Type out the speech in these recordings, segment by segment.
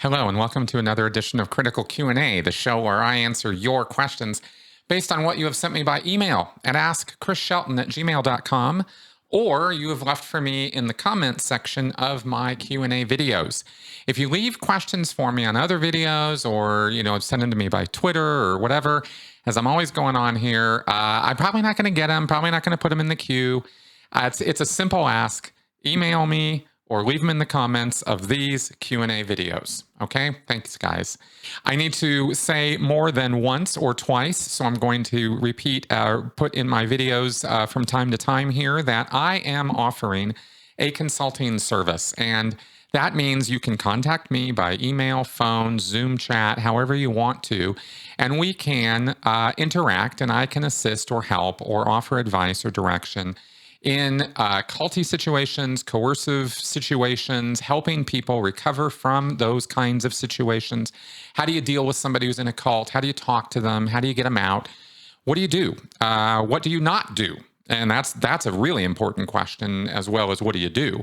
Hello, and welcome to another edition of Critical Q&A, the show where I answer your questions based on what you have sent me by email at askchrisshelton@gmail.com, or you have left for me in the comments section of my Q&A videos. If you leave questions for me on other videos, or send them to me by Twitter or whatever, as I'm always going on here, I'm probably not going to get them, probably not going to put them in the queue. It's a simple ask. Email me or leave them in the comments of these Q&A videos. Okay, thanks guys. I need to say more than once or twice, so I'm going to repeat, put in my videos from time to time here that I am offering a consulting service. And that means you can contact me by email, phone, Zoom chat, however you want to, and we can interact, and I can assist or help or offer advice or direction in culty situations, coercive situations, helping people recover from those kinds of situations. How do you deal with somebody who's in a cult? How do you talk to them? How do you get them out? What do you do? What do you not do? And that's a really important question, as well as what do you do?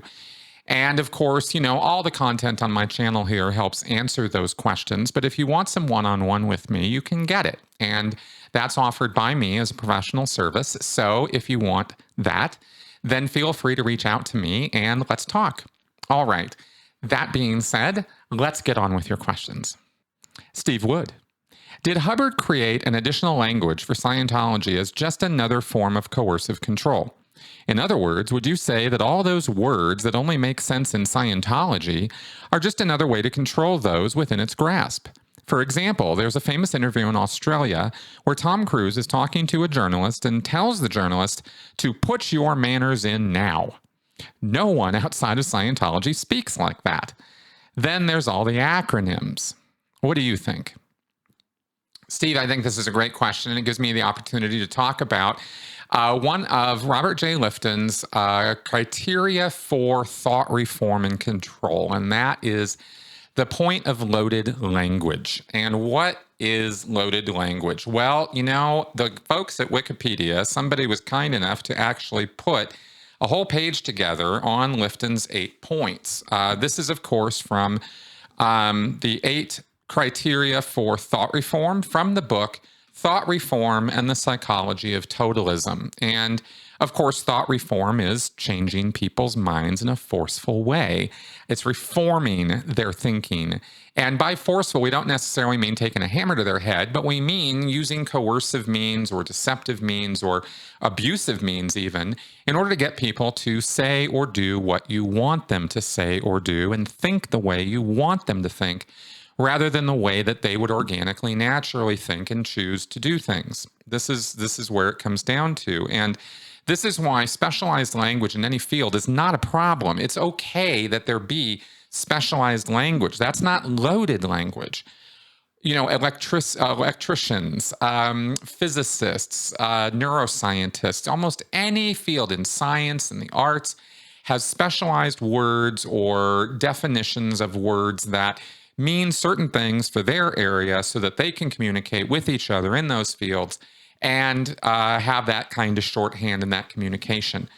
And of course, all the content on my channel here helps answer those questions. But if you want some one-on-one with me, you can get it. And that's offered by me as a professional service. So if you want that, then feel free to reach out to me and let's talk. All right. That being said, let's get on with your questions. Steve Wood. Did Hubbard create an additional language for Scientology as just another form of coercive control? In other words, would you say that all those words that only make sense in Scientology are just another way to control those within its grasp? For example, there's a famous interview in Australia where Tom Cruise is talking to a journalist and tells the journalist to put your manners in now. No one outside of Scientology speaks like that. Then there's all the acronyms. What do you think? Steve, I think this is a great question, and it gives me the opportunity to talk about one of Robert J. Lifton's criteria for thought reform and control, and that is the point of loaded language. And what is loaded language? Well, the folks at Wikipedia, somebody was kind enough to actually put a whole page together on Lifton's 8 points. This is, of course, from the 8 criteria for thought reform from the book Thought Reform and the Psychology of Totalism. And of course, thought reform is changing people's minds in a forceful way. It's reforming their thinking. And by forceful, we don't necessarily mean taking a hammer to their head, but we mean using coercive means or deceptive means or abusive means even, in order to get people to say or do what you want them to say or do and think the way you want them to think, rather than the way that they would organically, naturally think and choose to do things. This is where it comes down to. And this is why specialized language in any field is not a problem. It's okay that there be specialized language. That's not loaded language. Electricians, physicists, neuroscientists, almost any field in science and the arts has specialized words or definitions of words that mean certain things for their area so that they can communicate with each other in those fields and have that kind of shorthand in that communication.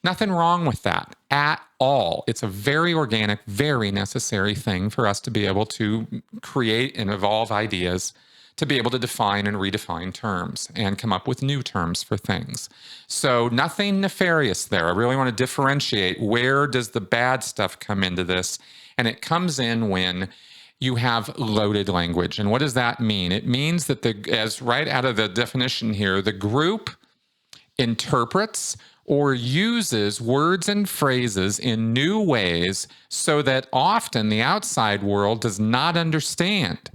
Nothing wrong with that at all. It's a very organic, very necessary thing for us to be able to create and evolve ideas, to be able to define and redefine terms and come up with new terms for things. So nothing nefarious there. I really want to differentiate where does the bad stuff come into this, and it comes in when you have loaded language. And what does that mean? It means that as right out of the definition here, the group interprets or uses words and phrases in new ways so that often the outside world does not understand.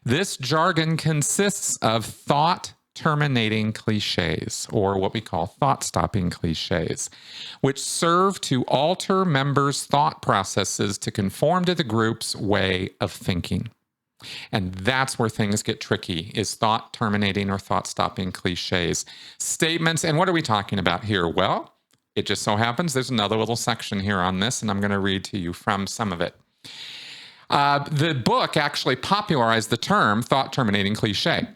This jargon consists of thought-terminating cliches, or what we call thought-stopping cliches, which serve to alter members' thought processes to conform to the group's way of thinking. And that's where things get tricky, is thought-terminating or thought-stopping cliches. Statements, and what are we talking about here? Well, it just so happens there's another little section here on this, and I'm going to read to you from some of it. The book actually popularized the term thought-terminating cliche.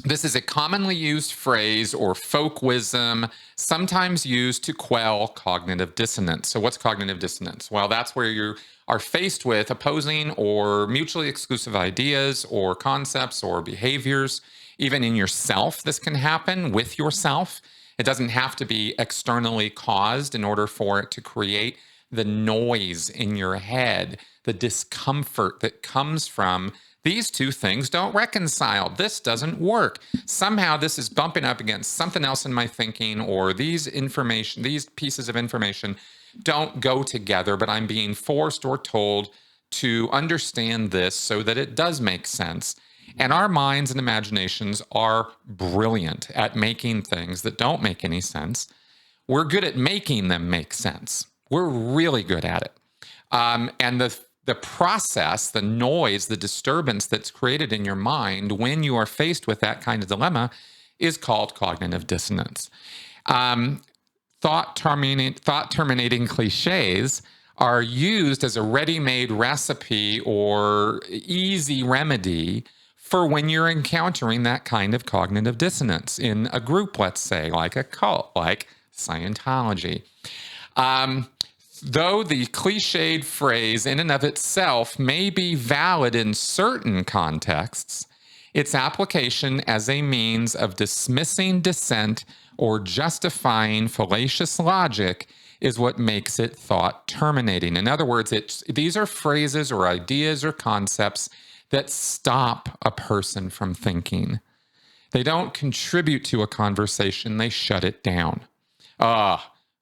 This is a commonly used phrase or folk wisdom, sometimes used to quell cognitive dissonance. So, what's cognitive dissonance? Well, that's where you are faced with opposing or mutually exclusive ideas or concepts or behaviors. Even in yourself, this can happen with yourself. It doesn't have to be externally caused in order for it to create the noise in your head, the discomfort that comes from these two things don't reconcile. This doesn't work. Somehow this is bumping up against something else in my thinking, or these pieces of information don't go together, but I'm being forced or told to understand this so that it does make sense. And our minds and imaginations are brilliant at making things that don't make any sense. We're good at making them make sense. We're really good at it. And the process, the noise, the disturbance that's created in your mind when you are faced with that kind of dilemma is called cognitive dissonance. Thought terminating cliches are used as a ready-made recipe or easy remedy for when you're encountering that kind of cognitive dissonance in a group, let's say, like a cult, like Scientology. Though the cliched phrase in and of itself may be valid in certain contexts, its application as a means of dismissing dissent or justifying fallacious logic is what makes it thought terminating. In other words, these are phrases or ideas or concepts that stop a person from thinking. They don't contribute to a conversation, they shut it down.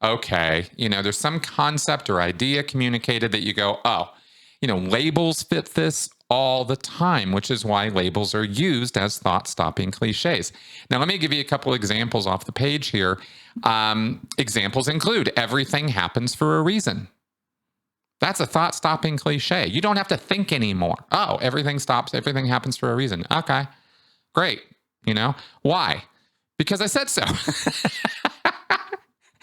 Okay, there's some concept or idea communicated that you go, labels fit this all the time, which is why labels are used as thought-stopping cliches. Now, let me give you a couple examples off the page here. Examples include, everything happens for a reason. That's a thought-stopping cliche. You don't have to think anymore. Oh, everything happens for a reason. Okay, great. Why? Because I said so.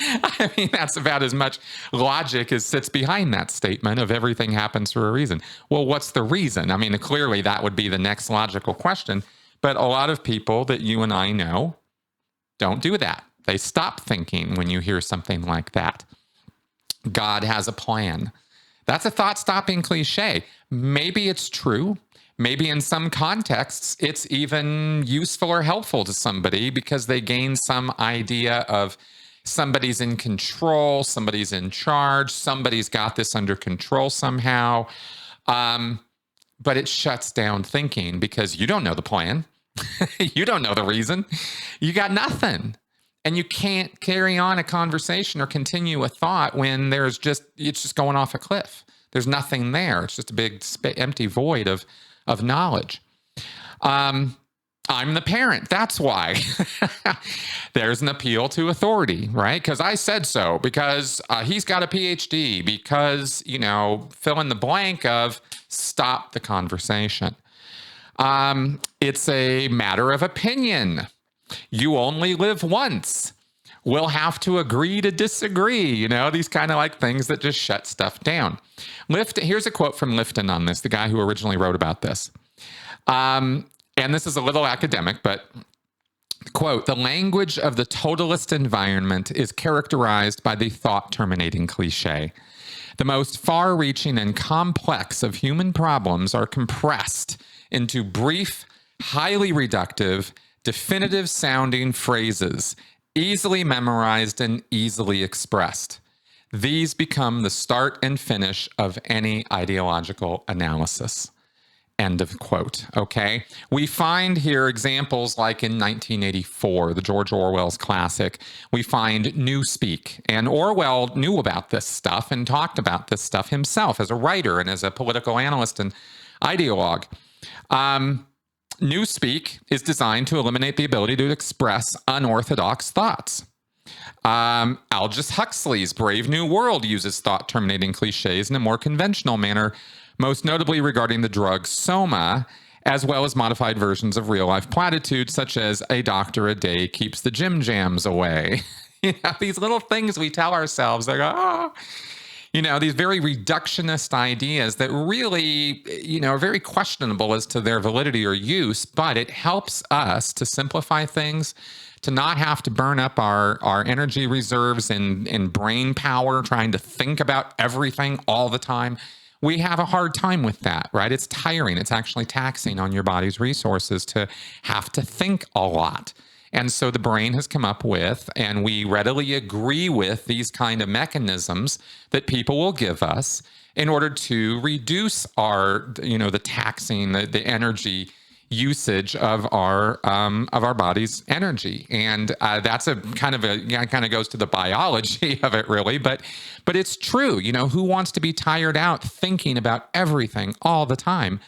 I mean, that's about as much logic as sits behind that statement of everything happens for a reason. Well, what's the reason? I mean, clearly that would be the next logical question. But a lot of people that you and I know don't do that. They stop thinking when you hear something like that. God has a plan. That's a thought-stopping cliche. Maybe it's true. Maybe in some contexts, it's even useful or helpful to somebody because they gain some idea of somebody's in control, somebody's in charge, somebody's got this under control somehow. But it shuts down thinking because you don't know the plan. You don't know the reason. You got nothing. And you can't carry on a conversation or continue a thought when it's just going off a cliff. There's nothing there. It's just a big empty void of knowledge. I'm the parent. That's why. There's an appeal to authority, right? Because I said so, because he's got a PhD, because, fill in the blank of stop the conversation. It's a matter of opinion. You only live once. We'll have to agree to disagree. These kind of like things that just shut stuff down. Here's a quote from Lifton on this, the guy who originally wrote about this. And this is a little academic, but quote, the language of the totalist environment is characterized by the thought-terminating cliche. The most far-reaching and complex of human problems are compressed into brief, highly reductive, definitive-sounding phrases, easily memorized and easily expressed. These become the start and finish of any ideological analysis. End of quote. Okay. We find here examples like in 1984, the George Orwell's classic. We find newspeak. And Orwell knew about this stuff and talked about this stuff himself as a writer and as a political analyst and ideologue. Newspeak is designed to eliminate the ability to express unorthodox thoughts. Aldous Huxley's Brave New World uses thought-terminating cliches in a more conventional manner, most notably regarding the drug soma, as well as modified versions of real-life platitudes such as a doctor a day keeps the gym jams away. These little things we tell ourselves, they go, these very reductionist ideas that really, are very questionable as to their validity or use, but it helps us to simplify things, to not have to burn up our energy reserves and brain power trying to think about everything all the time. We have a hard time with that, right? It's tiring. It's actually taxing on your body's resources to have to think a lot. And so the brain has come up with, and we readily agree with, these kind of mechanisms that people will give us in order to reduce our, the taxing, the energy usage of our body's energy. And that's a kind of goes to the biology of it, really. But it's true. Who wants to be tired out thinking about everything all the time?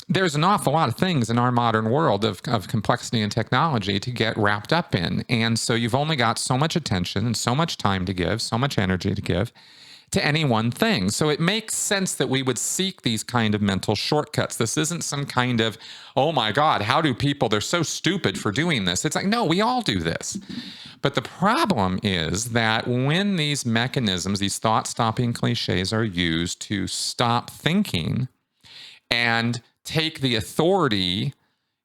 There's an awful lot of things in our modern world of complexity and technology to get wrapped up in. And so you've only got so much attention and so much time to give, so much energy to give to any one thing. So it makes sense that we would seek these kind of mental shortcuts. This isn't some kind of, oh my God, how do people, they're so stupid for doing this. It's like, no, we all do this. But the problem is that when these mechanisms, these thought-stopping cliches are used to stop thinking and take the authority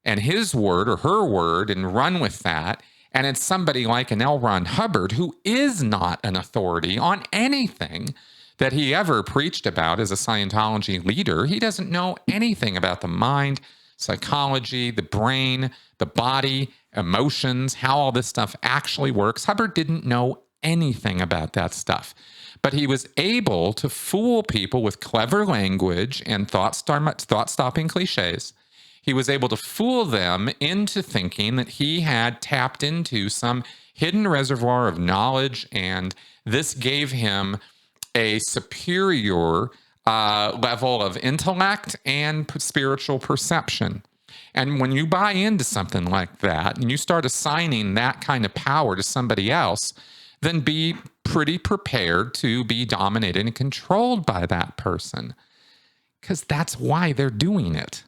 and his word or her word and run with that, and it's somebody like an L. Ron Hubbard, who is not an authority on anything that he ever preached about as a Scientology leader. He doesn't know anything about the mind, psychology, the brain, the body, emotions, how all this stuff actually works. Hubbard didn't know anything about that stuff. But he was able to fool people with clever language and thought-stopping cliches. He was able to fool them into thinking that he had tapped into some hidden reservoir of knowledge, and this gave him a superior level of intellect and spiritual perception. And when you buy into something like that, and you start assigning that kind of power to somebody else, then be pretty prepared to be dominated and controlled by that person, because that's why they're doing it.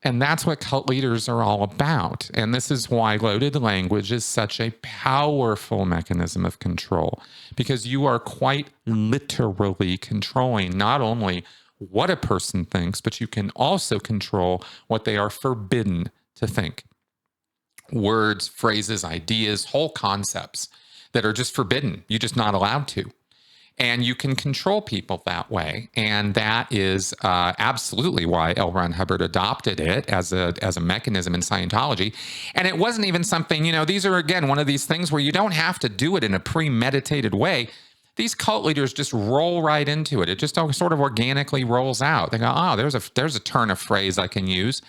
And that's what cult leaders are all about. And this is why loaded language is such a powerful mechanism of control, because you are quite literally controlling not only what a person thinks, but you can also control what they are forbidden to think. Words, phrases, ideas, whole concepts that are just forbidden. You're just not allowed to. And you can control people that way. And that is absolutely why L. Ron Hubbard adopted it as a mechanism in Scientology. And it wasn't even something, these are, again, one of these things where you don't have to do it in a premeditated way. These cult leaders just roll right into it. It just sort of organically rolls out. They go, oh, there's a turn of phrase I can use.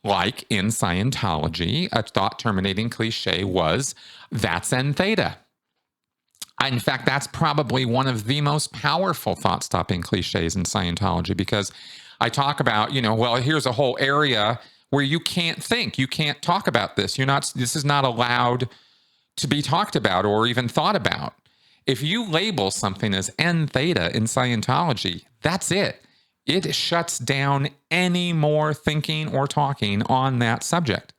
Like in Scientology, a thought-terminating cliche was, that's N theta. In fact, that's probably one of the most powerful thought-stopping cliches in Scientology, because I talk about, well, here's a whole area where you can't think. You can't talk about this. This is not allowed to be talked about or even thought about. If you label something as N theta in Scientology, that's it. It shuts down any more thinking or talking on that subject.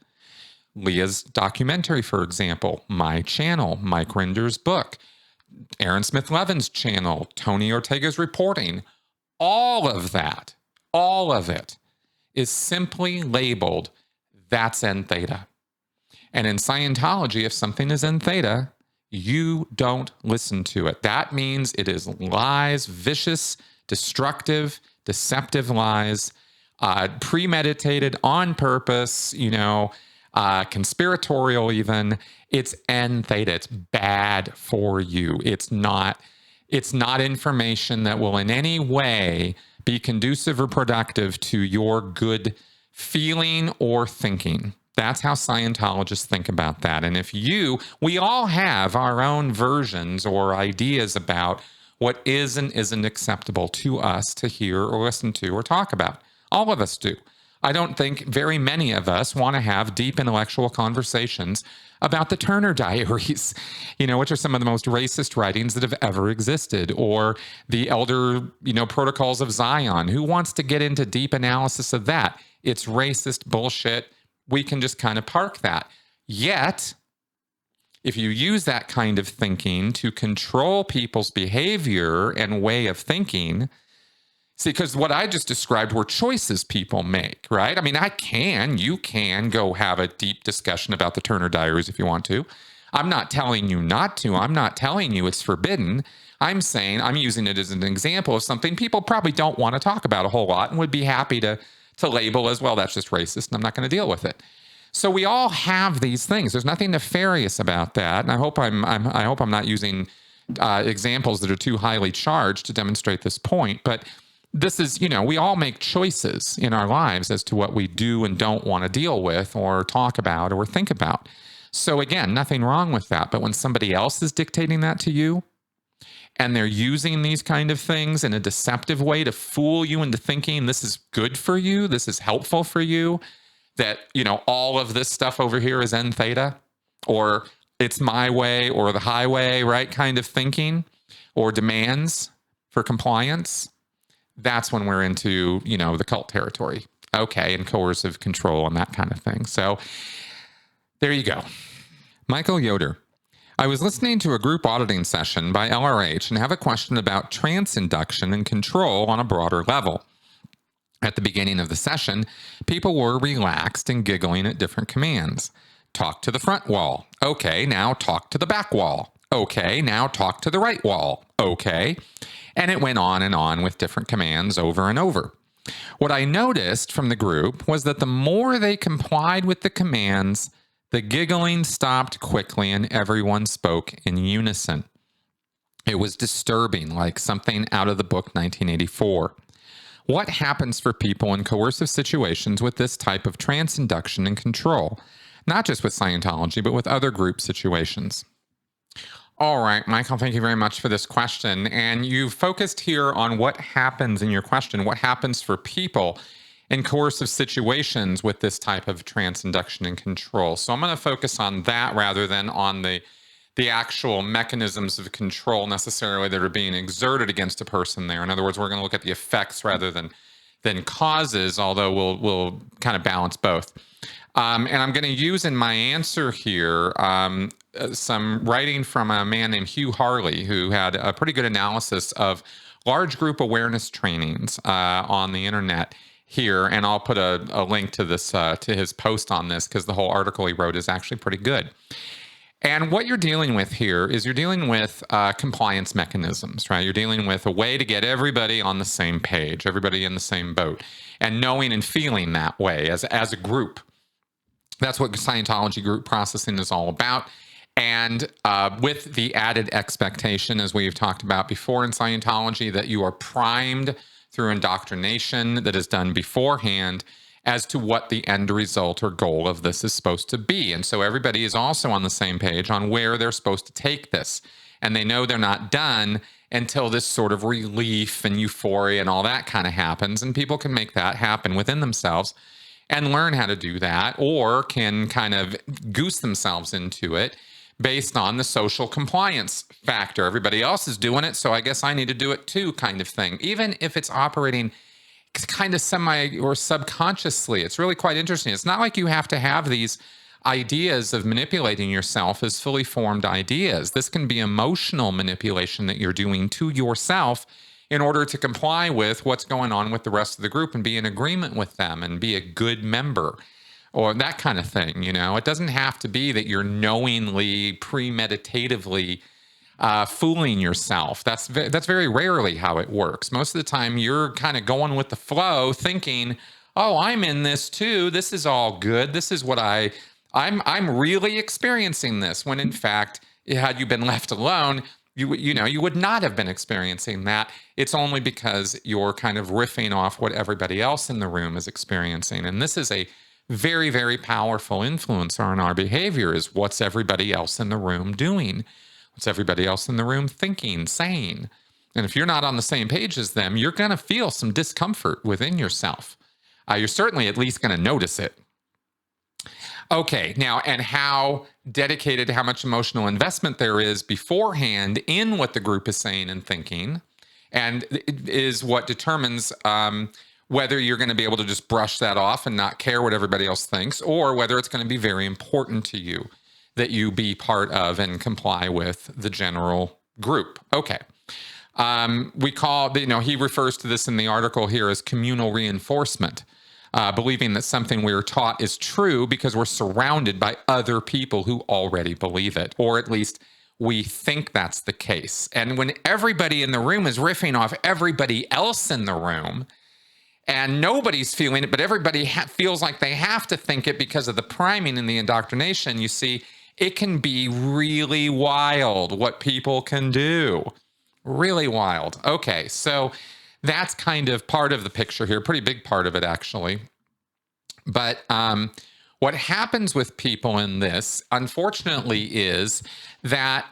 Leah's documentary, for example, my channel, Mike Render's book, Aaron Smith Levin's channel, Tony Ortega's reporting, all of it is simply labeled, that's N theta. And in Scientology, if something is N theta, you don't listen to it. That means it is lies, vicious, destructive, deceptive lies, premeditated, on purpose, conspiratorial even. It's N theta. It's bad for you. It's not information that will in any way be conducive or productive to your good feeling or thinking. That's how Scientologists think about that. And we all have our own versions or ideas about what is and isn't acceptable to us to hear or listen to or talk about. All of us do. I don't think very many of us want to have deep intellectual conversations about the Turner Diaries, which are some of the most racist writings that have ever existed, or the Elder, Protocols of Zion. Who wants to get into deep analysis of that? It's racist bullshit. We can just kind of park that. Yet, if you use that kind of thinking to control people's behavior and way of thinking, see, because what I just described were choices people make, right? I mean, you can go have a deep discussion about the Turner Diaries if you want to. I'm not telling you not to. I'm not telling you it's forbidden. I'm saying I'm using it as an example of something people probably don't want to talk about a whole lot and would be happy to label as, well, that's just racist and I'm not going to deal with it. So we all have these things. There's nothing nefarious about that. And I hope I'm not using examples that are too highly charged to demonstrate this point. But this is, we all make choices in our lives as to what we do and don't want to deal with or talk about or think about. So again, nothing wrong with that. But when somebody else is dictating that to you and they're using these kind of things in a deceptive way to fool you into thinking this is good for you, this is helpful for you, that, all of this stuff over here is N theta, or it's my way or the highway, right? Kind of thinking, or demands for compliance. That's when we're into, the cult territory. Okay. And coercive control and that kind of thing. So there you go. Michael Yoder. I was listening to a group auditing session by LRH and have a question about trance induction and control on a broader level. At the beginning of the session, people were relaxed and giggling at different commands. Talk to the front wall. Okay, now talk to the back wall. Okay, now talk to the right wall. Okay. And it went on and on with different commands over and over. What I noticed from the group was that the more they complied with the commands, the giggling stopped quickly and everyone spoke in unison. It was disturbing, like something out of the book 1984. What happens for people in coercive situations with this type of trance induction and control? Not just with Scientology, but with other group situations. All right, Michael, thank you very much for this question. And you focused here on what happens in your question, what happens for people in coercive situations with this type of trance induction and control. So I'm going to focus on that rather than on the actual mechanisms of control necessarily that are being exerted against a person there. In other words, we're going to look at the effects rather than causes, although we'll kind of balance both. And I'm going to use in my answer here some writing from a man named Hugh Harley, who had a pretty good analysis of large group awareness trainings on the internet here. And I'll put a link to this to his post on this, because the whole article he wrote is actually pretty good. And what you're dealing with here is you're dealing with compliance mechanisms, right? You're dealing with a way to get everybody on the same page, everybody in the same boat, and knowing and feeling that way as a group. That's what Scientology group processing is all about. And with the added expectation, as we've talked about before in Scientology, that you are primed through indoctrination that is done beforehand as to what the end result or goal of this is supposed to be. And so everybody is also on the same page on where they're supposed to take this. And they know they're not done until this sort of relief and euphoria and all that kind of happens. And people can make that happen within themselves and learn how to do that, or can kind of goose themselves into it based on the social compliance factor. Everybody else is doing it, so I guess I need to do it too, kind of thing. Even if it's operating kind of semi or subconsciously. It's really quite interesting. It's not like you have to have these ideas of manipulating yourself as fully formed ideas. This can be emotional manipulation that you're doing to yourself in order to comply with what's going on with the rest of the group and be in agreement with them and be a good member or that kind of thing. It doesn't have to be that you're knowingly, premeditatively fooling yourself. That's very rarely how it works. Most of the time you're kind of going with the flow, thinking, oh, I'm in this too. This is all good. This is what I'm really experiencing this, when in fact, had you been left alone, you would not have been experiencing that. It's only because you're kind of riffing off what everybody else in the room is experiencing. And this is a very, very powerful influencer on our behavior, is what's everybody else in the room doing? What's everybody else in the room thinking, saying? And if you're not on the same page as them, you're going to feel some discomfort within yourself. You're certainly at least going to notice it. Okay, now, and how dedicated, how much emotional investment there is beforehand in what the group is saying and thinking, and is what determines whether you're going to be able to just brush that off and not care what everybody else thinks, or whether it's going to be very important to you. that you be part of and comply with the general group. Okay. We call, he refers to this in the article here as communal reinforcement, believing that something we are taught is true because we're surrounded by other people who already believe it, or at least we think that's the case. And when everybody in the room is riffing off everybody else in the room, and nobody's feeling it, but everybody feels like they have to think it because of the priming and the indoctrination, you see, it can be really wild what people can do. Really wild. Okay, so that's kind of part of the picture here, pretty big part of it, actually. But what happens with people in this, unfortunately, is that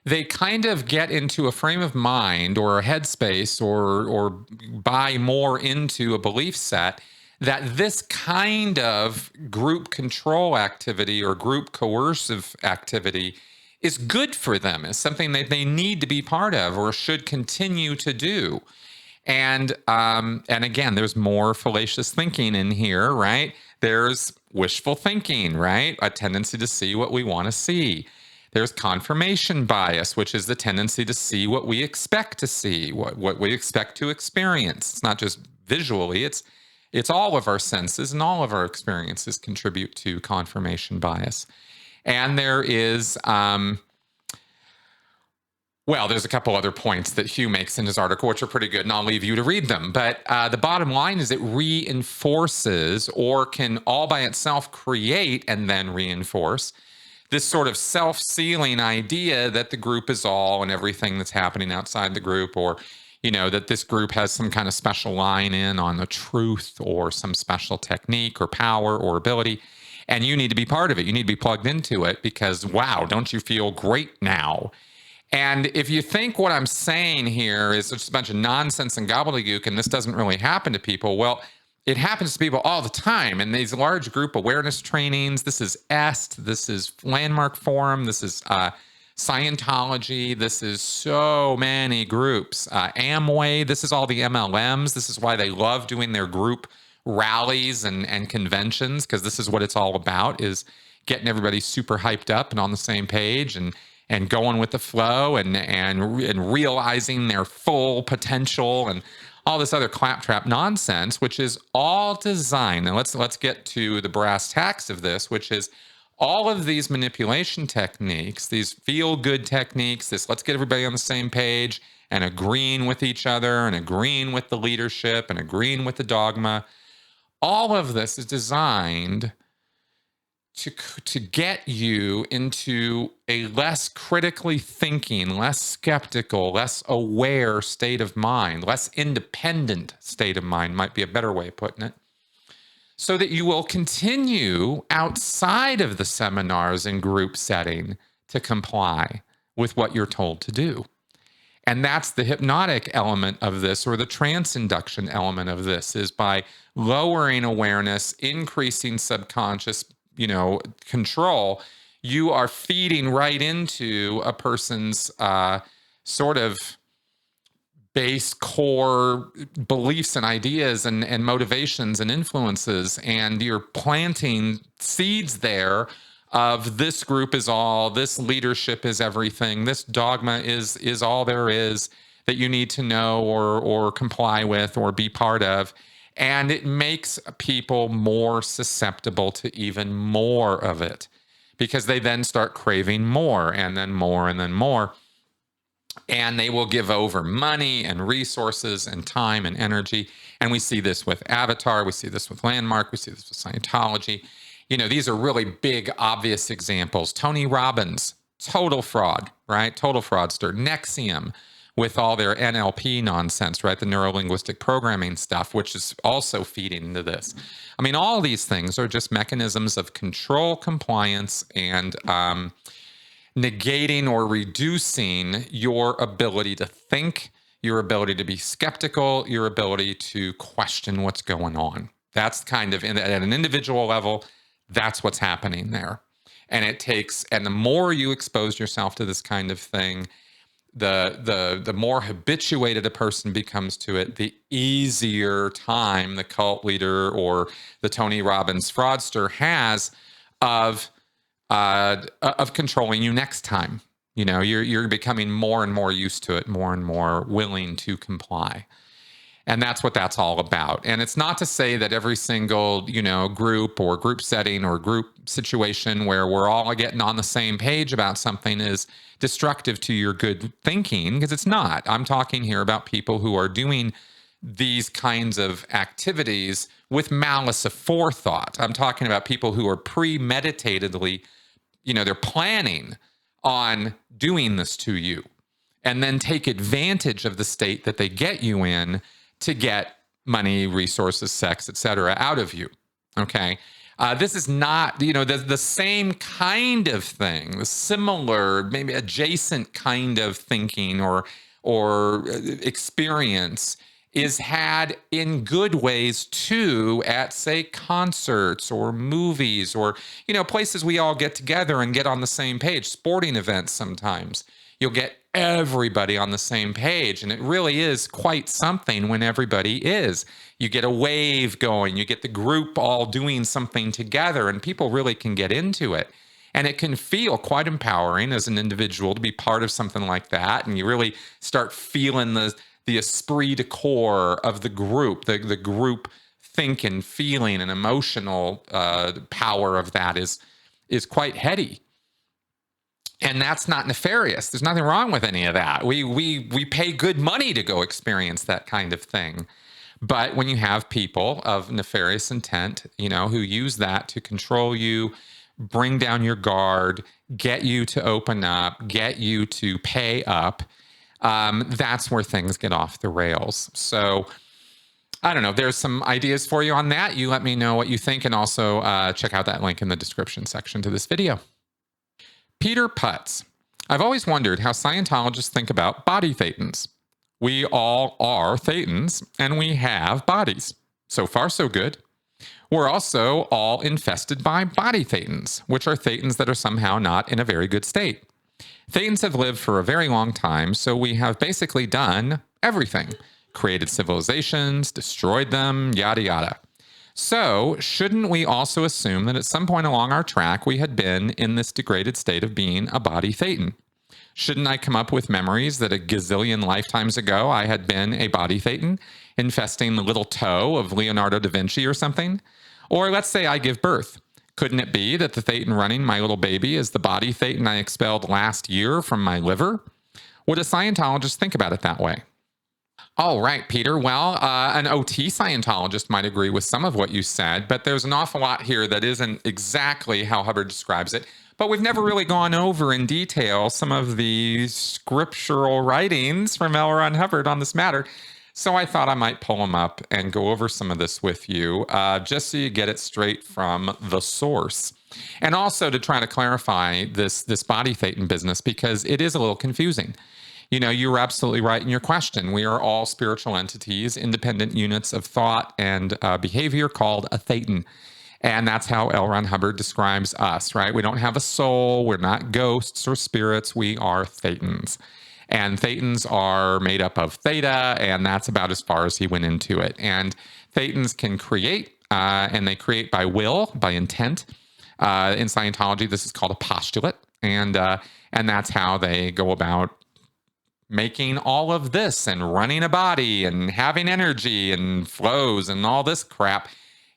they kind of get into a frame of mind or a headspace or buy more into a belief set that this kind of group control activity or group coercive activity is good for them, is something that they need to be part of or should continue to do. And again, there's more fallacious thinking in here, right? There's wishful thinking, right? A tendency to see what we want to see. There's confirmation bias, which is the tendency to see what we expect to see, what we expect to experience. It's not just visually, it's all of our senses, and all of our experiences contribute to confirmation bias. And there is, there's a couple other points that Hugh makes in his article, which are pretty good, and I'll leave you to read them. But the bottom line is it reinforces, or can all by itself create and then reinforce, this sort of self-sealing idea that the group is all and everything that's happening outside the group, or, that this group has some kind of special line in on the truth or some special technique or power or ability. And you need to be part of it. You need to be plugged into it because, wow, don't you feel great now? And if you think what I'm saying here is just a bunch of nonsense and gobbledygook, and this doesn't really happen to people, well, it happens to people all the time. In these large group awareness trainings, this is EST, this is Landmark Forum, this is Scientology, this is so many groups. Amway, this is all the MLMs. This is why they love doing their group rallies and conventions, because this is what it's all about, is getting everybody super hyped up and on the same page and going with the flow and realizing their full potential and all this other claptrap nonsense, which is all designed. And let's get to the brass tacks of this, which is all of these manipulation techniques, these feel-good techniques, let's get everybody on the same page and agreeing with each other and agreeing with the leadership and agreeing with the dogma. All of this is designed to get you into a less critically thinking, less skeptical, less aware state of mind, less independent state of mind, might be a better way of putting it, so that you will continue outside of the seminars and group setting to comply with what you're told to do. And that's the hypnotic element of this, or the trance induction element of this, is by lowering awareness, increasing subconscious control, you are feeding right into a person's sort of base core beliefs and ideas and motivations and influences, and you're planting seeds there of this group is all, this leadership is everything, this dogma is all there is that you need to know or comply with or be part of. And it makes people more susceptible to even more of it, because they then start craving more and then more and then more. And they will give over money and resources and time and energy. And we see this with Avatar. We see this with Landmark. We see this with Scientology. These are really big, obvious examples. Tony Robbins, total fraud, right? Total fraudster. Nexium, with all their NLP nonsense, right? The neuro-linguistic programming stuff, which is also feeding into this. I mean, all these things are just mechanisms of control, compliance, and negating or reducing your ability to think, your ability to be skeptical, your ability to question what's going on. That's kind of, at an individual level, that's what's happening there. And the more you expose yourself to this kind of thing, the more habituated a person becomes to it, the easier time the cult leader or the Tony Robbins fraudster has of of controlling you next time. You know, you're becoming more and more used to it, more and more willing to comply. And that's what that's all about. And it's not to say that every single, you know, group or group setting or group situation where we're all getting on the same page about something is destructive to your good thinking, because it's not. I'm talking here about people who are doing these kinds of activities with malice aforethought. I'm talking about people who are premeditatedly, you know, they're planning on doing this to you and then take advantage of the state that they get you in to get money, resources, sex, etc., out of you. Okay. This is not, you know, the same kind of thing, the similar, maybe adjacent kind of thinking or experience is had in good ways too at, say, concerts or movies or, you know, places we all get together and get on the same page, sporting events sometimes. You'll get everybody on the same page, and it really is quite something when everybody is. You get a wave going, you get the group all doing something together, and people really can get into it. And it can feel quite empowering as an individual to be part of something like that, and you really start feeling the esprit de corps of the group, the group thinking, feeling, and emotional power of that is quite heady. And that's not nefarious. There's nothing wrong with any of that. We pay good money to go experience that kind of thing. But when you have people of nefarious intent, you know, who use that to control you, bring down your guard, get you to open up, get you to pay up, that's where things get off the rails. So I don't know. There's some ideas for you on that. You let me know what you think, and also check out that link in the description section to this video. Peter Putz. I've always wondered how Scientologists think about body thetans. We all are thetans, and we have bodies. So far, so good. We're also all infested by body thetans, which are thetans that are somehow not in a very good state. Thetans have lived for a very long time, so we have basically done everything. Created civilizations, destroyed them, yada yada. So, shouldn't we also assume that at some point along our track we had been in this degraded state of being a body thetan? Shouldn't I come up with memories that a gazillion lifetimes ago I had been a body thetan, infesting the little toe of Leonardo da Vinci or something? Or let's say I give birth. Couldn't it be that the thetan running my little baby is the body thetan I expelled last year from my liver? Would a Scientologist think about it that way? All right, Peter. Well, an OT Scientologist might agree with some of what you said, but there's an awful lot here that isn't exactly how Hubbard describes it. But we've never really gone over in detail some of the scriptural writings from L. Ron Hubbard on this matter. So I thought I might pull them up and go over some of this with you, just so you get it straight from the source. And also to try to clarify this body thetan business, because it is a little confusing. You know, you were absolutely right in your question. We are all spiritual entities, independent units of thought and behavior called a thetan. And that's how L. Ron Hubbard describes us, right? We don't have a soul. We're not ghosts or spirits. We are thetans. And thetans are made up of theta, and that's about as far as he went into it. And thetans can create, and they create by will, by intent. In Scientology, this is called a postulate. And that's how they go about making all of this and running a body and having energy and flows and all this crap.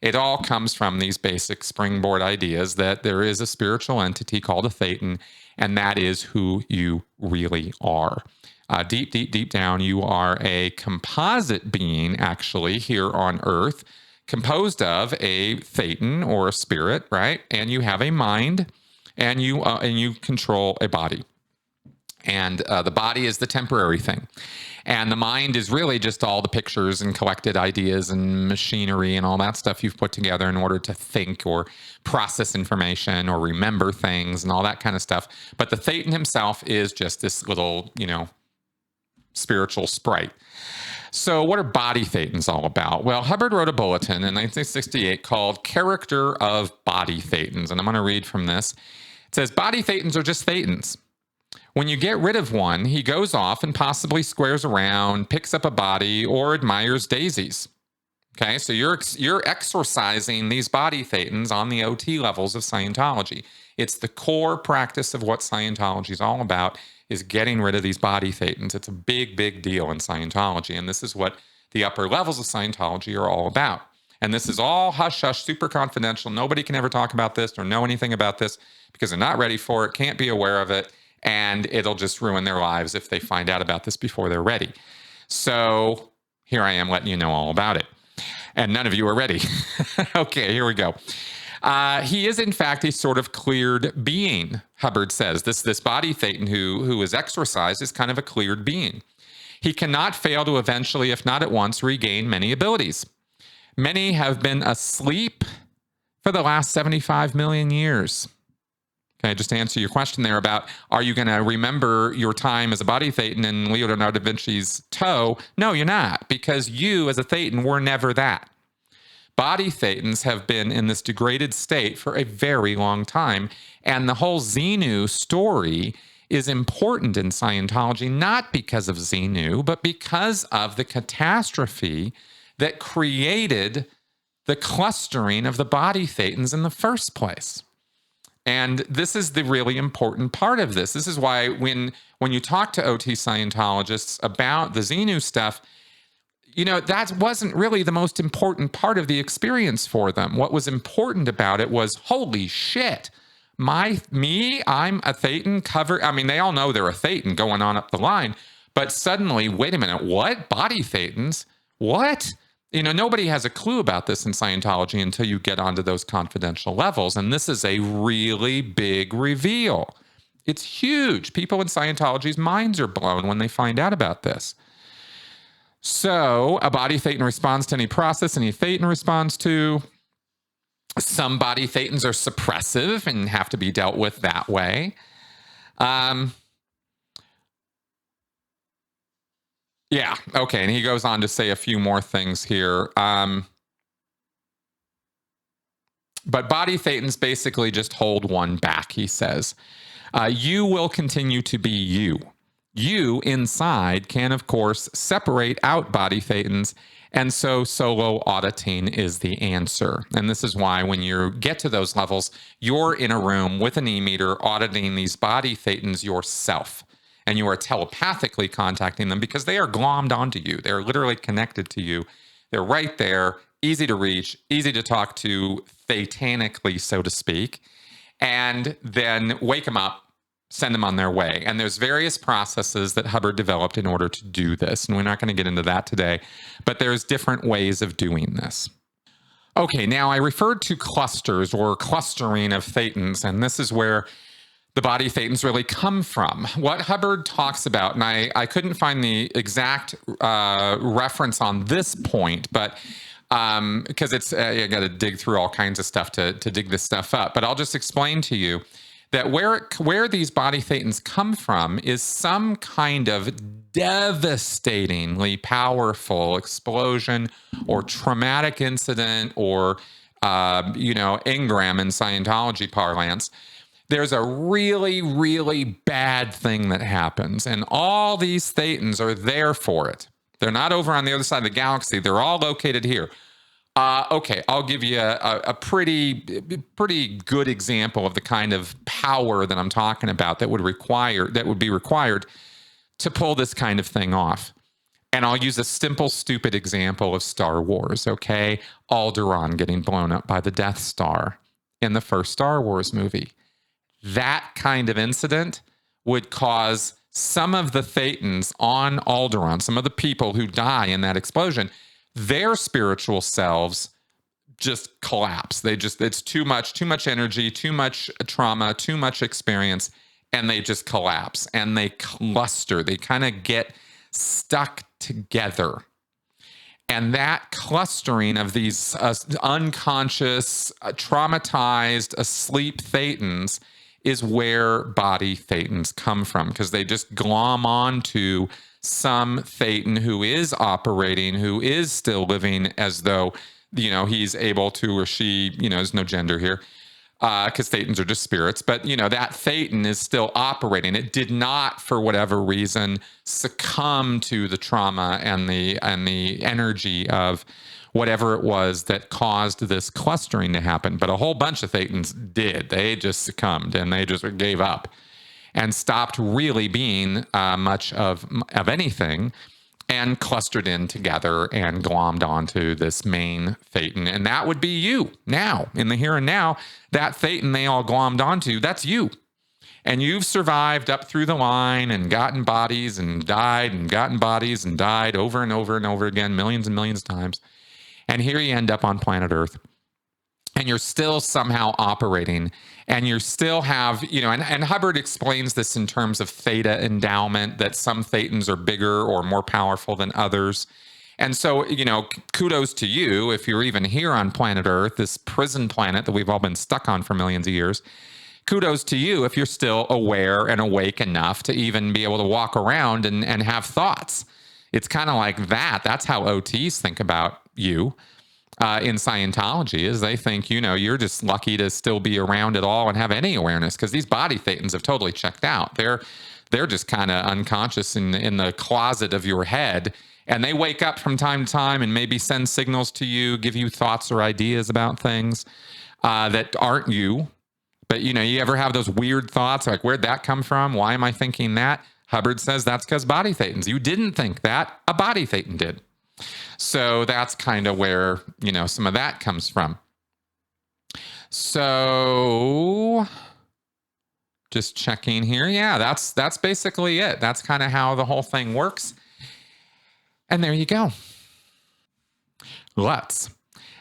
It all comes from these basic springboard ideas that there is a spiritual entity called a thetan, and that is who you really are. Deep, deep, deep down, you are a composite being, actually, here on Earth, composed of a thetan or a spirit, right? And you have a mind, and you control a body. And the body is the temporary thing. And the mind is really just all the pictures and collected ideas and machinery and all that stuff you've put together in order to think or process information or remember things and all that kind of stuff. But the thetan himself is just this little, you know, spiritual sprite. So what are body thetans all about? Well, Hubbard wrote a bulletin in 1968 called Character of Body Thetans. And I'm going to read from this. It says, body thetans are just thetans. When you get rid of one, he goes off and possibly squares around, picks up a body, or admires daisies. Okay, so you're exorcising these body thetans on the OT levels of Scientology. It's the core practice of what Scientology is all about, is getting rid of these body thetans. It's a big, big deal in Scientology, and this is what the upper levels of Scientology are all about. And this is all hush hush, super confidential. Nobody can ever talk about this or know anything about this because they're not ready for it, can't be aware of it, and it'll just ruin their lives if they find out about this before they're ready. So here I am letting you know all about it. And none of you are ready. Okay, here we go. He is, in fact, a sort of cleared being, Hubbard says. This body thetan who is exorcised is kind of a cleared being. He cannot fail to eventually, if not at once, regain many abilities. Many have been asleep for the last 75 million years. Okay, just to answer your question there about, are you going to remember your time as a body thetan in Leonardo da Vinci's toe? No, you're not, because you as a thetan were never that. Body thetans have been in this degraded state for a very long time, and the whole Xenu story is important in Scientology, not because of Xenu, but because of the catastrophe that created the clustering of the body thetans in the first place. And this is the really important part of this. This is why when you talk to OT Scientologists about the Xenu stuff, you know, that wasn't really the most important part of the experience for them. What was important about it was, holy shit, I'm a thetan covered. I mean, they all know they're a thetan going on up the line, but suddenly, wait a minute, what? Body thetans? What? You know, nobody has a clue about this in Scientology until you get onto those confidential levels. And this is a really big reveal. It's huge. People in Scientology's minds are blown when they find out about this. So a body thetan responds to any process any thetan responds to. Some body thetans are suppressive and have to be dealt with that way. Yeah, okay, and he goes on to say a few more things here. But body thetans basically just hold one back, he says. You will continue to be you. You, inside, can, of course, separate out body thetans, and so solo auditing is the answer. And this is why when you get to those levels, you're in a room with an e-meter auditing these body thetans yourself. And you are telepathically contacting them because they are glommed onto you. They're literally connected to you. They're right there, easy to reach, easy to talk to, thetanically, so to speak. And then wake them up, send them on their way. And there's various processes that Hubbard developed in order to do this. And we're not going to get into that today, but there's different ways of doing this. Okay, now I referred to clusters or clustering of thetans, and this is where the body thetans really come from. What Hubbard talks about, and I couldn't find the exact reference on this point, but because it's I got to dig through all kinds of stuff to dig this stuff up. But I'll just explain to you that where these body thetans come from is some kind of devastatingly powerful explosion or traumatic incident or engram in Scientology parlance. There's a really, really bad thing that happens, and all these thetans are there for it. They're not over on the other side of the galaxy. They're all located here. Okay, I'll give you a pretty good example of the kind of power that I'm talking about that would be required to pull this kind of thing off. And I'll use a simple, stupid example of Star Wars, okay? Alderaan getting blown up by the Death Star in the first Star Wars movie. That kind of incident would cause some of the thetans on Alderaan, some of the people who die in that explosion, their spiritual selves just collapse. It's too much energy, too much trauma, too much experience, and they just collapse and they cluster. They kind of get stuck together. And that clustering of these unconscious, traumatized, asleep thetans is where body thetans come from, because they just glom onto some thetan who is operating, who is still living as though, he's able to, or she, there's no gender here, because thetans are just spirits. But, you know, that thetan is still operating. It did not, for whatever reason, succumb to the trauma and the energy of whatever it was that caused this clustering to happen. But a whole bunch of thetans did. They just succumbed and they just gave up and stopped really being much of anything, and clustered in together and glommed onto this main thetan. And that would be you now, in the here and now. That thetan they all glommed onto, that's you. And you've survived up through the line and gotten bodies and died and gotten bodies and died over and over and over again, millions and millions of times. And here you end up on planet Earth. And you're still somehow operating, and you still have, you know, and Hubbard explains this in terms of theta endowment, that some thetans are bigger or more powerful than others. And so, you know, kudos to you if you're even here on planet Earth, this prison planet that we've all been stuck on for millions of years. Kudos to you if you're still aware and awake enough to even be able to walk around and have thoughts. It's kind of like that. That's how OTs think about you. In Scientology, is they think, you know, you're just lucky to still be around at all and have any awareness, because these body thetans have totally checked out. They're just kind of unconscious in the closet of your head, and they wake up from time to time and maybe send signals to you, give you thoughts or ideas about things that aren't you. But, you know, you ever have those weird thoughts like, where'd that come from? Why am I thinking that? Hubbard says that's because body thetans. You didn't think that, a body thetan did. So that's kind of where, you know, some of that comes from. So just checking here. Yeah, that's basically it. That's kind of how the whole thing works. And there you go.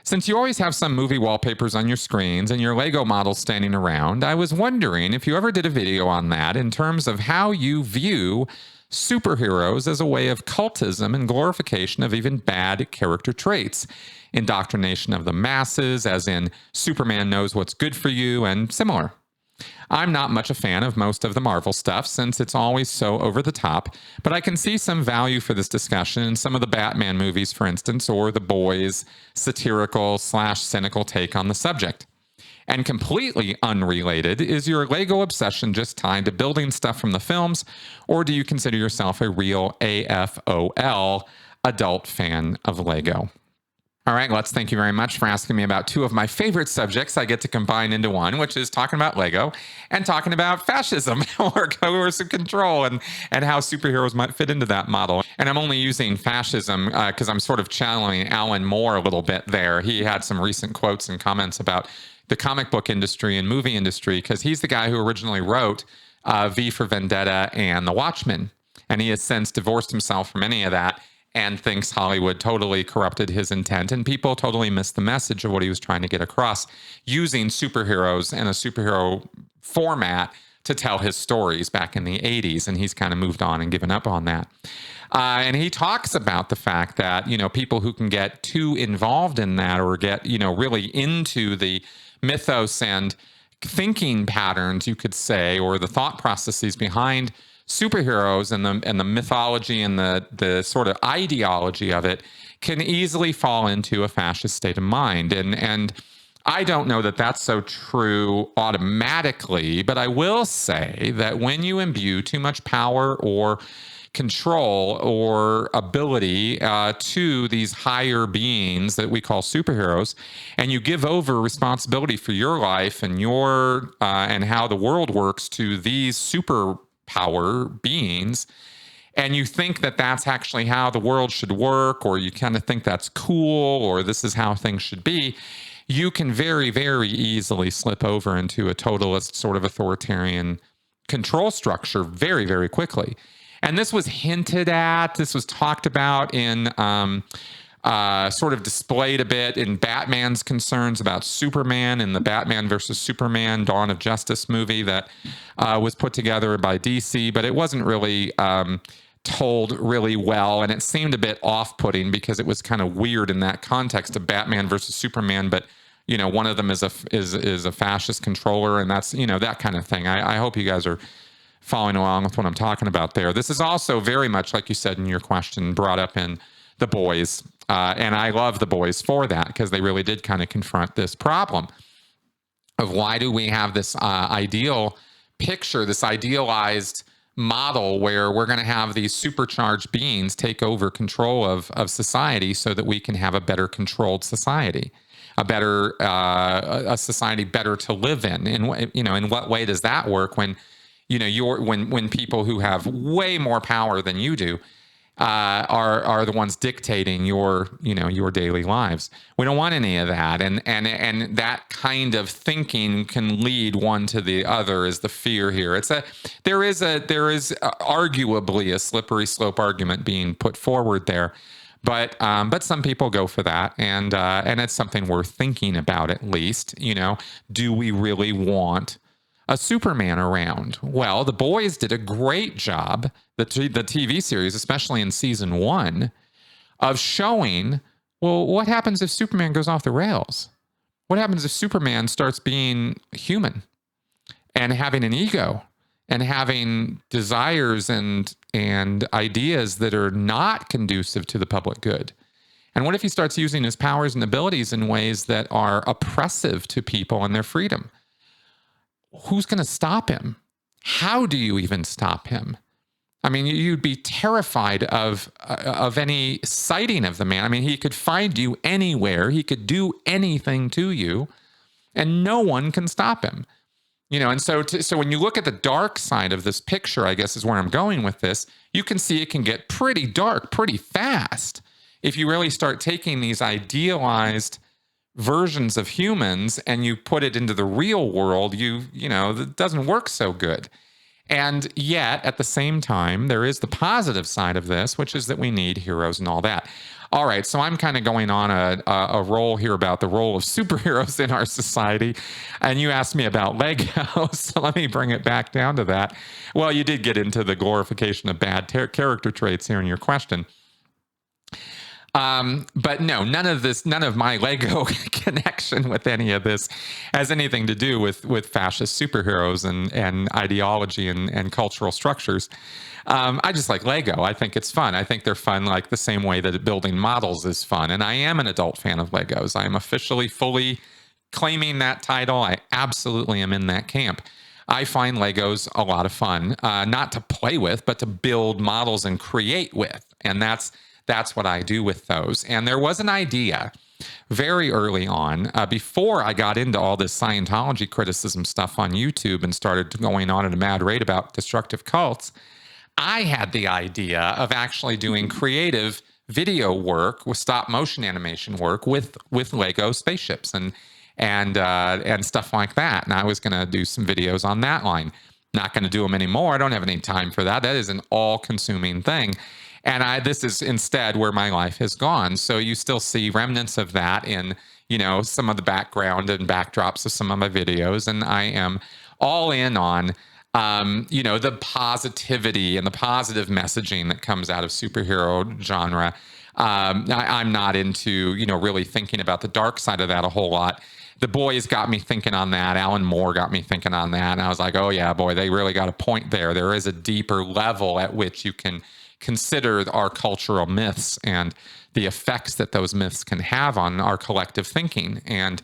Since you always have some movie wallpapers on your screens and your Lego models standing around, I was wondering if you ever did a video on that in terms of how you view superheroes as a way of cultism and glorification of even bad character traits, indoctrination of the masses, as in Superman knows what's good for you, and similar. I'm not much a fan of most of the Marvel stuff since it's always so over the top, but I can see some value for this discussion in some of the Batman movies, for instance, or The Boys' satirical/cynical take on the subject. And completely unrelated, is your Lego obsession just tied to building stuff from the films, or do you consider yourself a real AFOL adult fan of Lego? All right, Lutz, thank you very much for asking me about two of my favorite subjects I get to combine into one, which is talking about Lego and talking about fascism or coercive control and how superheroes might fit into that model. And I'm only using fascism because I'm sort of channeling Alan Moore a little bit there. He had some recent quotes and comments about the comic book industry and movie industry, because he's the guy who originally wrote V for Vendetta and The Watchmen. And he has since divorced himself from any of that and thinks Hollywood totally corrupted his intent, and people totally missed the message of what he was trying to get across, using superheroes and a superhero format to tell his stories back in the 80s. And he's kind of moved on and given up on that. And he talks about the fact that, you know, people who can get too involved in that or get, you know, really into the mythos and thinking patterns, you could say, or the thought processes behind superheroes and the mythology and the sort of ideology of it, can easily fall into a fascist state of mind. And I don't know that that's so true automatically, but I will say that when you imbue too much power or control or ability to these higher beings that we call superheroes, and you give over responsibility for your life and your and how the world works to these superpower beings, and you think that that's actually how the world should work, or you kind of think that's cool, or this is how things should be, you can very, very easily slip over into a totalist sort of authoritarian control structure very, very quickly. And this was hinted at, this was talked about in, sort of displayed a bit in Batman's concerns about Superman in the Batman versus Superman Dawn of Justice movie that was put together by DC, but it wasn't really told really well, and it seemed a bit off-putting because it was kind of weird in that context of Batman versus Superman, but you know, one of them is a fascist controller, and that's, you know, that kind of thing. I hope you guys are following along with what I'm talking about there. This is also very much, like you said in your question, brought up in The Boys. And I love The Boys for that, because they really did kind of confront this problem. of why do we have this ideal picture, this idealized model where we're going to have these supercharged beings take over control of society so that we can have a better controlled society, a better a society better to live in. And in what way does that work when when people who have way more power than you do are the ones dictating your daily lives? We don't want any of that, and that kind of thinking can lead one to the other. Is the fear here? There is arguably a slippery slope argument being put forward there, but some people go for that, and it's something worth thinking about at least. Do we really want a Superman around? Well, The Boys did a great job, the TV series, especially in season 1, of showing, well, what happens if Superman goes off the rails? What happens if Superman starts being human and having an ego and having desires and ideas that are not conducive to the public good? And what if he starts using his powers and abilities in ways that are oppressive to people and their freedom? Who's going to stop him? How do you even stop him? I mean, you'd be terrified of any sighting of the man. I mean, he could find you anywhere. He could do anything to you, and no one can stop him. And so when you look at the dark side of this picture, I guess is where I'm going with this, you can see it can get pretty dark pretty fast if you really start taking these idealized versions of humans and you put it into the real world. It doesn't work so good. And yet, at the same time, there is the positive side of this, which is that we need heroes and all that. All right, so I'm kind of going on a roll here about the role of superheroes in our society, and you asked me about Legos, so let me bring it back down to that. Well, you did get into the glorification of bad character traits here in your question. But no, none of my Lego connection with any of this has anything to do with fascist superheroes and ideology and cultural structures. I just like Lego. I think it's fun. I think they're fun like the same way that building models is fun. And I am an adult fan of Legos. I am officially, fully claiming that title. I absolutely am in that camp. I find Legos a lot of fun, not to play with, but to build models and create with. And that's what I do with those. And there was an idea very early on, before I got into all this Scientology criticism stuff on YouTube and started going on at a mad rate about destructive cults. I had the idea of actually doing creative video work with stop motion animation work with Lego spaceships and stuff like that. And I was going to do some videos on that line. Not going to do them anymore. I don't have any time for that. That is an all-consuming thing. And this is instead where my life has gone. So you still see remnants of that in, some of the background and backdrops of some of my videos. And I am all in on, the positivity and the positive messaging that comes out of superhero genre. I'm not into, really thinking about the dark side of that a whole lot. The Boys got me thinking on that. Alan Moore got me thinking on that. And I was like, oh yeah, boy, they really got a point there. There is a deeper level at which you can consider our cultural myths and the effects that those myths can have on our collective thinking. And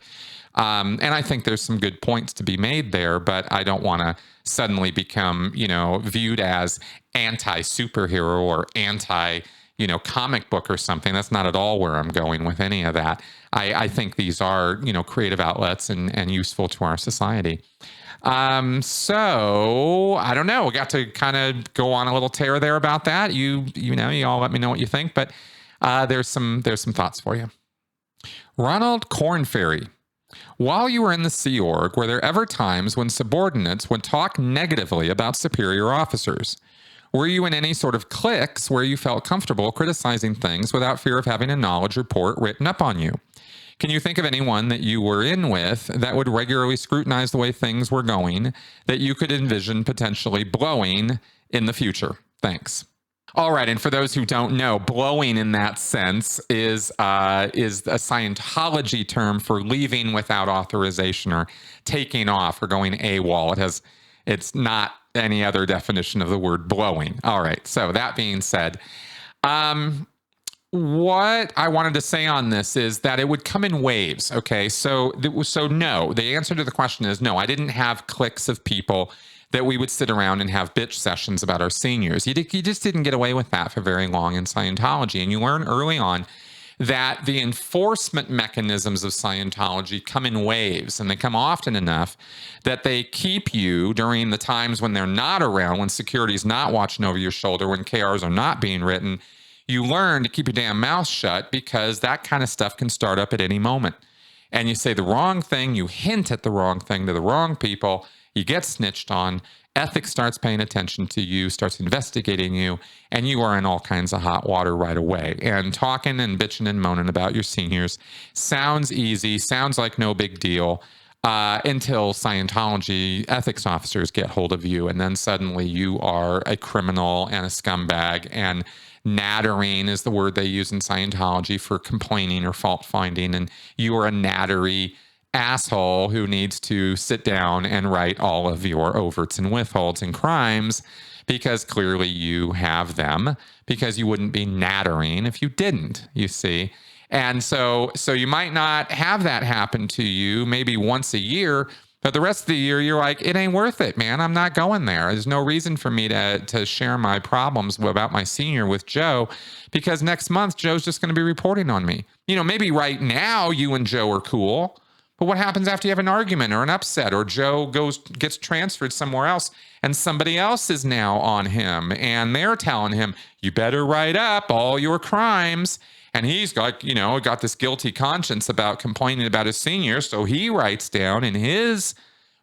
I think there's some good points to be made there, but I don't want to suddenly become, viewed as anti-superhero or anti, comic book or something. That's not at all where I'm going with any of that. I think these are, creative outlets and useful to our society. So I don't know. We got to kind of go on a little tear there about that. You all let me know what you think, but there's some thoughts for you. Ronald Corn Fairy. While you were in the Sea Org, were there ever times when subordinates would talk negatively about superior officers? Were you in any sort of cliques where you felt comfortable criticizing things without fear of having a knowledge report written up on you? Can you think of anyone that you were in with that would regularly scrutinize the way things were going that you could envision potentially blowing in the future? Thanks. All right, and for those who don't know, blowing in that sense is a Scientology term for leaving without authorization or taking off or going AWOL. It's not any other definition of the word blowing. All right, so that being said, What I wanted to say on this is that it would come in waves. Okay. So no, the answer to the question is no, I didn't have cliques of people that we would sit around and have bitch sessions about our seniors. You just didn't get away with that for very long in Scientology. And you learn early on that the enforcement mechanisms of Scientology come in waves, and they come often enough that they keep you during the times when they're not around, when security's not watching over your shoulder, when KRs are not being written. You learn to keep your damn mouth shut because that kind of stuff can start up at any moment. And you say the wrong thing, you hint at the wrong thing to the wrong people, you get snitched on, ethics starts paying attention to you, starts investigating you, and you are in all kinds of hot water right away. And talking and bitching and moaning about your seniors sounds easy, sounds like no big deal, until Scientology ethics officers get hold of you, and then suddenly you are a criminal and a scumbag, and nattering is the word they use in Scientology for complaining or fault finding, and you are a nattery asshole who needs to sit down and write all of your overts and withholds and crimes because clearly you have them, because you wouldn't be nattering if you didn't, you see. And so you might not have that happen to you maybe once a year, but the rest of the year you're like, it ain't worth it, man. I'm not going there. There's no reason for me to share my problems about my senior with Joe, because next month Joe's just going to be reporting on me. You know, maybe right now you and Joe are cool, but what happens after you have an argument or an upset, or Joe gets transferred somewhere else and somebody else is now on him and they're telling him, you better write up all your crimes. And he's got this guilty conscience about complaining about his senior. So he writes down in his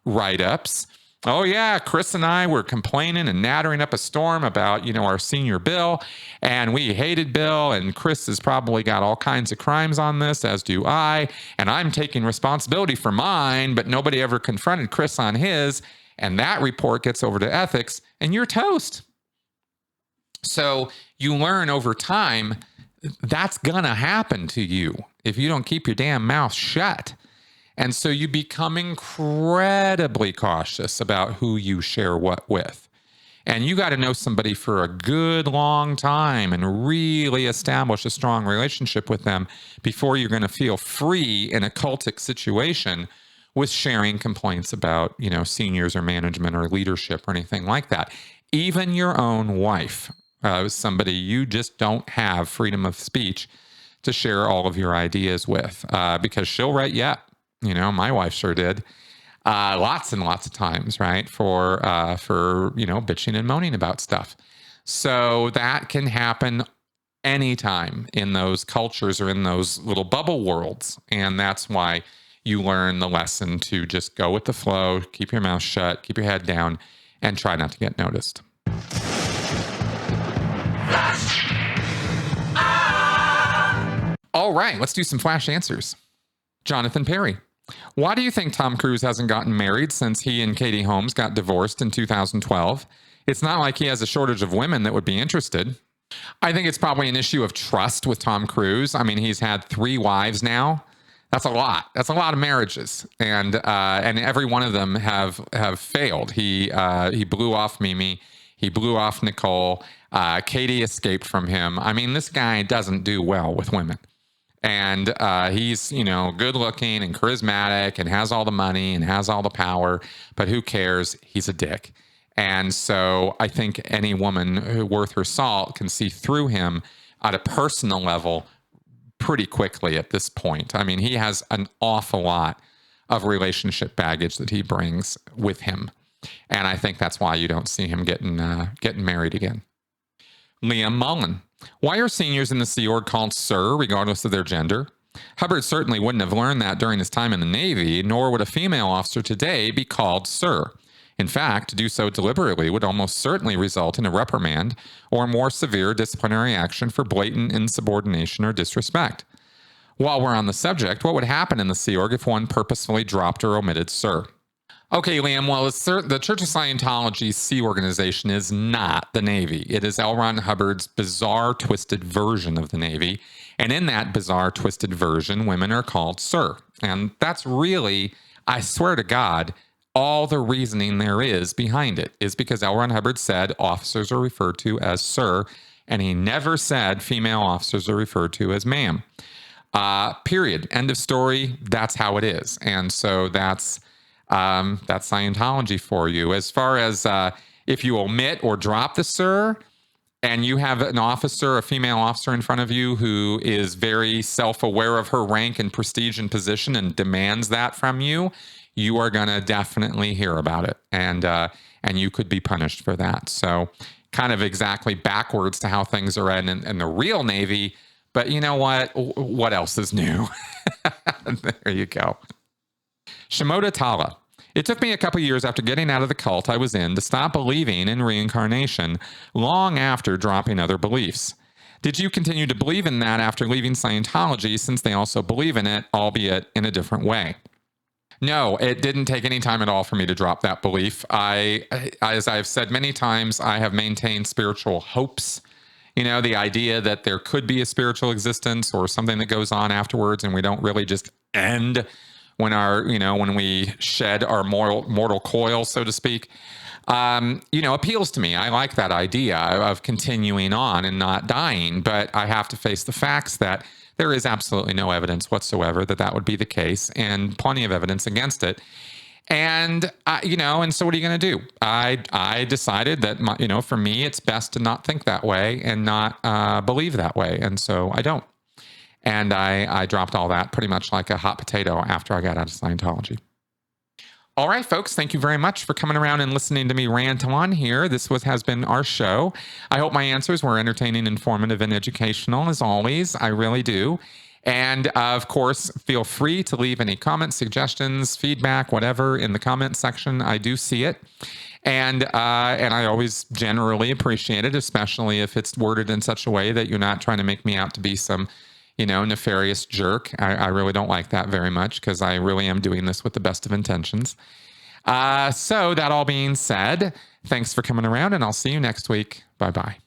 write-ups, oh yeah, Chris and I were complaining and nattering up a storm about, our senior Bill, and we hated Bill, and Chris has probably got all kinds of crimes on this, as do I, and I'm taking responsibility for mine, but nobody ever confronted Chris on his, and that report gets over to ethics, and you're toast. So you learn over time that's gonna happen to you if you don't keep your damn mouth shut. And so you become incredibly cautious about who you share what with. And you got to know somebody for a good long time and really establish a strong relationship with them before you're going to feel free in a cultic situation with sharing complaints about, seniors or management or leadership or anything like that. Even your own wife, somebody you just don't have freedom of speech to share all of your ideas with, because she'll write you up. My wife sure did, lots and lots of times, right? For bitching and moaning about stuff. So that can happen anytime in those cultures or in those little bubble worlds. And that's why you learn the lesson to just go with the flow, keep your mouth shut, keep your head down, and try not to get noticed. All right, let's do some flash answers. Jonathan Perry. Why do you think Tom Cruise hasn't gotten married since he and Katie Holmes got divorced in 2012? It's not like he has a shortage of women that would be interested. I think it's probably an issue of trust with Tom Cruise. I mean, he's had 3 wives now. That's a lot. That's a lot of marriages, and every one of them have failed. He blew off Mimi. He blew off Nicole. Katie escaped from him. I mean, this guy doesn't do well with women. And he's, good looking and charismatic and has all the money and has all the power, but who cares? He's a dick. And so I think any woman worth her salt can see through him at a personal level pretty quickly at this point. I mean, he has an awful lot of relationship baggage that he brings with him. And I think that's why you don't see him getting married again. Liam Mullen. Why are seniors in the Sea Org called Sir, regardless of their gender? Hubbard certainly wouldn't have learned that during his time in the Navy, nor would a female officer today be called Sir. In fact, to do so deliberately would almost certainly result in a reprimand or more severe disciplinary action for blatant insubordination or disrespect. While we're on the subject, what would happen in the Sea Org if one purposefully dropped or omitted Sir? Okay, Liam, well, the Church of Scientology Sea Organization is not the Navy. It is L. Ron Hubbard's bizarre, twisted version of the Navy. And in that bizarre, twisted version, women are called Sir. And that's really, I swear to God, all the reasoning there is behind it is because L. Ron Hubbard said officers are referred to as Sir, And he never said female officers are referred to as ma'am. Period. End of story. That's how it is. And so that's Scientology for you. As far as if you omit or drop the sir, and you have an officer, a female officer in front of you who is very self-aware of her rank and prestige and position and demands that from you, you are going to definitely hear about it. And you could be punished for that. So kind of exactly backwards to how things are in the real Navy. But you know what? What else is new? There you go. Shimoda Tala. It took me a couple years after getting out of the cult I was in to stop believing in reincarnation, long after dropping other beliefs. Did you continue to believe in that after leaving Scientology, since they also believe in it, albeit in a different way? No, it didn't take any time at all for me to drop that belief. As I've said many times, I have maintained spiritual hopes. You know, the idea that there could be a spiritual existence or something that goes on afterwards, and we don't really just end when we shed our mortal coil, so to speak, appeals to me. I like that idea of continuing on and not dying, but I have to face the facts that there is absolutely no evidence whatsoever that would be the case, and plenty of evidence against it. And and so what are you going to do? I decided that for me, it's best to not think that way and not believe that way, and so I don't. And I dropped all that pretty much like a hot potato after I got out of Scientology. All right, folks, thank you very much for coming around and listening to me rant on here. This has been our show. I hope my answers were entertaining, informative, and educational, as always. I really do. And of course, feel free to leave any comments, suggestions, feedback, whatever in the comment section. I do see it. And I always generally appreciate it, especially if it's worded in such a way that you're not trying to make me out to be some nefarious jerk. I really don't like that very much, because I really am doing this with the best of intentions. So that all being said, thanks for coming around, and I'll see you next week. Bye-bye.